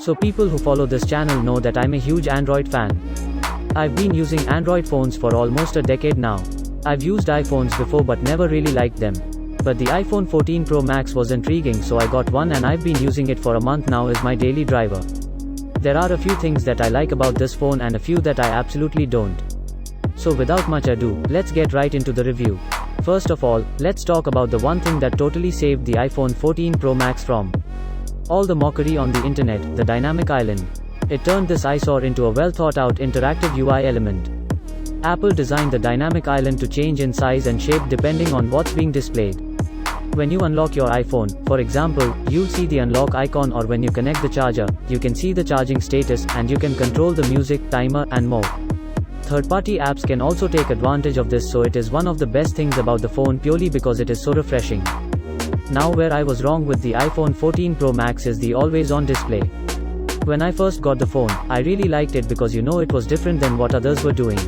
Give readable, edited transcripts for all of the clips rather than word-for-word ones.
So people who follow this channel know that I'm a huge Android fan. I've been using Android phones for almost a decade now. I've used iPhones before but never really liked them. But the iPhone 14 Pro Max was intriguing, so I got one and I've been using it for a month now as my daily driver. There are a few things that I like about this phone and a few that I absolutely don't. So without much ado, let's get right into the review. First of all, let's talk about the one thing that totally saved the iPhone 14 Pro Max from all the mockery on the internet, the dynamic island. It turned this eyesore into a well-thought-out interactive UI element. Apple designed the dynamic island to change in size and shape depending on what's being displayed. When you unlock your iPhone, for example, you'll see the unlock icon, or when you connect the charger, you can see the charging status, and you can control the music, timer, and more. Third-party apps can also take advantage of this, so it is one of the best things about the phone purely because it is so refreshing. Now where I was wrong with the iPhone 14 Pro Max is the always-on display. When I first got the phone, I really liked it because it was different than what others were doing.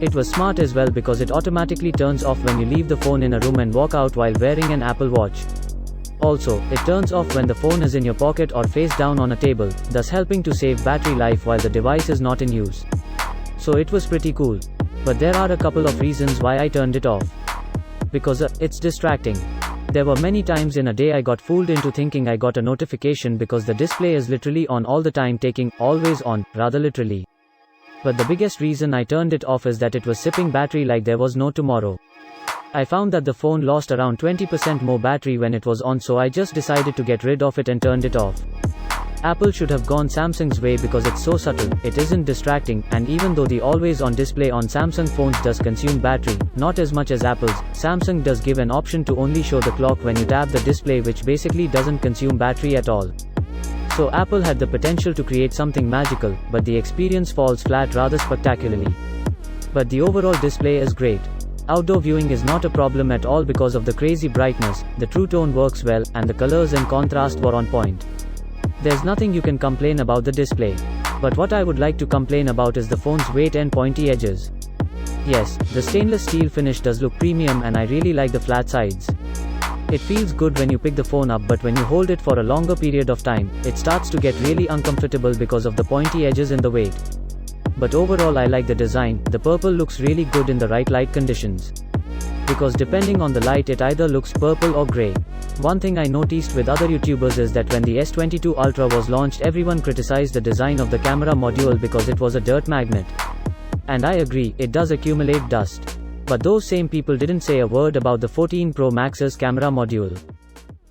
It was smart as well because it automatically turns off when you leave the phone in a room and walk out while wearing an Apple Watch. Also, it turns off when the phone is in your pocket or face down on a table, thus helping to save battery life while the device is not in use. So it was pretty cool. But there are a couple of reasons why I turned it off. Because it's distracting. There were many times in a day I got fooled into thinking I got a notification because the display is literally on all the time, taking always on, rather literally. But the biggest reason I turned it off is that it was sipping battery like there was no tomorrow. I found that the phone lost around 20% more battery when it was on, so I just decided to get rid of it and turned it off. Apple should have gone Samsung's way because it's so subtle, it isn't distracting, and even though the always-on display on Samsung phones does consume battery, not as much as Apple's, Samsung does give an option to only show the clock when you tap the display, which basically doesn't consume battery at all. So Apple had the potential to create something magical, but the experience falls flat rather spectacularly. But the overall display is great. Outdoor viewing is not a problem at all because of the crazy brightness, the True Tone works well, and the colors and contrast were on point. There's nothing you can complain about the display. But what I would like to complain about is the phone's weight and pointy edges. Yes, the stainless steel finish does look premium and I really like the flat sides. It feels good when you pick the phone up, but when you hold it for a longer period of time, it starts to get really uncomfortable because of the pointy edges and the weight. But overall I like the design. The purple looks really good in the right light conditions. Because depending on the light it either looks purple or grey. One thing I noticed with other YouTubers is that when the S22 Ultra was launched, everyone criticized the design of the camera module because it was a dirt magnet. And I agree, it does accumulate dust. But those same people didn't say a word about the 14 Pro Max's camera module.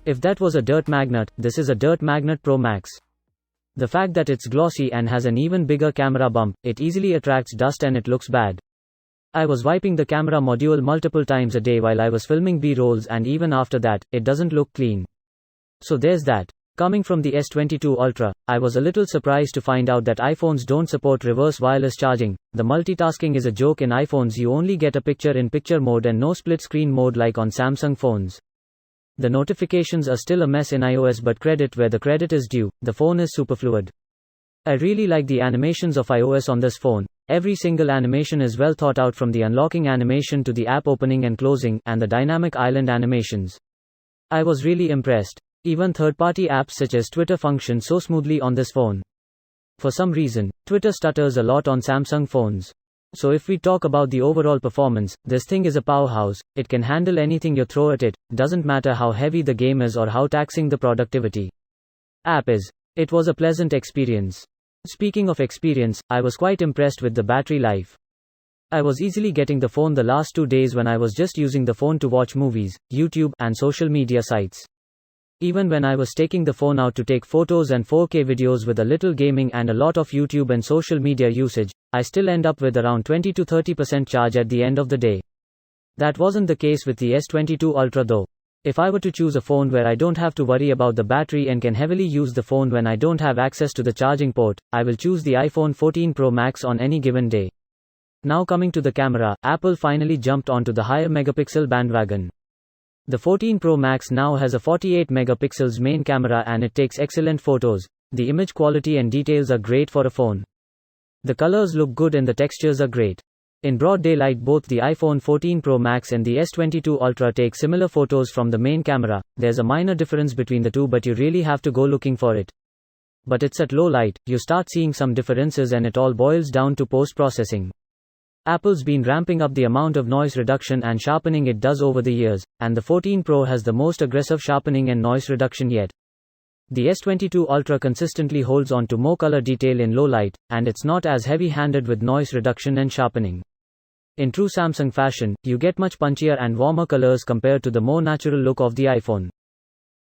If that was a dirt magnet, this is a dirt magnet Pro Max. The fact that it's glossy and has an even bigger camera bump, it easily attracts dust and it looks bad. I was wiping the camera module multiple times a day while I was filming B-rolls, and even after that, it doesn't look clean. So there's that. Coming from the S22 Ultra, I was a little surprised to find out that iPhones don't support reverse wireless charging. The multitasking is a joke in iPhones. You only get a picture-in-picture mode and no split-screen mode like on Samsung phones. The notifications are still a mess in iOS, but credit where the credit is due, the phone is super fluid. I really like the animations of iOS on this phone. Every single animation is well thought out, from the unlocking animation to the app opening and closing, and the dynamic island animations. I was really impressed. Even third-party apps such as Twitter function so smoothly on this phone. For some reason, Twitter stutters a lot on Samsung phones. So if we talk about the overall performance, this thing is a powerhouse. It can handle anything you throw at it, doesn't matter how heavy the game is or how taxing the productivity app is. It was a pleasant experience. Speaking of experience, I was quite impressed with the battery life. I was easily getting the phone the last 2 days when I was just using the phone to watch movies, YouTube, and social media sites. Even when I was taking the phone out to take photos and 4K videos with a little gaming and a lot of YouTube and social media usage, I still end up with around 20 to 30% charge at the end of the day. That wasn't the case with the S22 Ultra though. If I were to choose a phone where I don't have to worry about the battery and can heavily use the phone when I don't have access to the charging port, I will choose the iPhone 14 Pro Max on any given day. Now coming to the camera, Apple finally jumped onto the higher megapixel bandwagon. The 14 Pro Max now has a 48 megapixels main camera and it takes excellent photos. The image quality and details are great for a phone. The colors look good and the textures are great. In broad daylight, both the iPhone 14 Pro Max and the S22 Ultra take similar photos from the main camera. There's a minor difference between the two, but you really have to go looking for it. But it's at low light, you start seeing some differences and it all boils down to post-processing. Apple's been ramping up the amount of noise reduction and sharpening it does over the years, and the 14 Pro has the most aggressive sharpening and noise reduction yet. The S22 Ultra consistently holds on to more color detail in low light, and it's not as heavy-handed with noise reduction and sharpening. In true Samsung fashion, you get much punchier and warmer colors compared to the more natural look of the iPhone.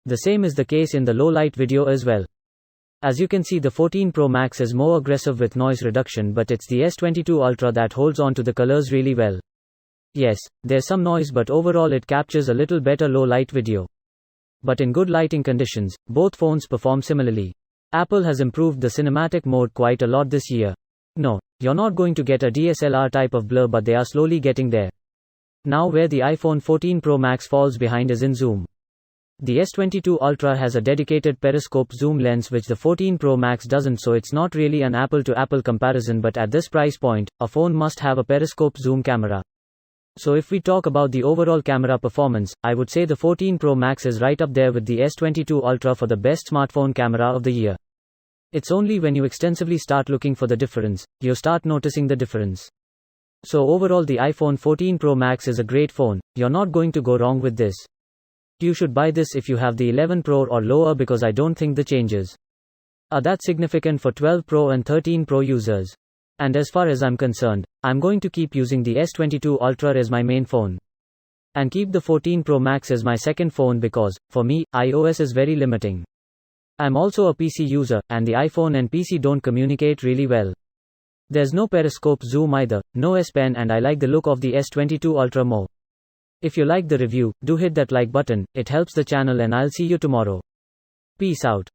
The same is the case in the low-light video as well. As you can see, the 14 Pro Max is more aggressive with noise reduction, but it's the S22 Ultra that holds on to the colors really well. Yes, there's some noise, but overall it captures a little better low-light video. But in good lighting conditions, both phones perform similarly. Apple has improved the cinematic mode quite a lot this year. No, you're not going to get a DSLR type of blur, but they are slowly getting there. Now where the iPhone 14 Pro Max falls behind is in zoom. The S22 Ultra has a dedicated periscope zoom lens which the 14 Pro Max doesn't, so it's not really an apple-to-apple comparison, but at this price point, a phone must have a periscope zoom camera. So if we talk about the overall camera performance, I would say the 14 Pro Max is right up there with the S22 Ultra for the best smartphone camera of the year. It's only when you extensively start looking for the difference, you start noticing the difference. So overall, the iPhone 14 Pro Max is a great phone. You're not going to go wrong with this. You should buy this if you have the 11 Pro or lower, because I don't think the changes are that significant for 12 Pro and 13 Pro users. And as far as I'm concerned, I'm going to keep using the S22 Ultra as my main phone. And keep the 14 Pro Max as my second phone because, for me, iOS is very limiting. I'm also a PC user, and the iPhone and PC don't communicate really well. There's no periscope zoom either, no S Pen, and I like the look of the S22 Ultra more. If you like the review, do hit that like button, it helps the channel, and I'll see you tomorrow. Peace out.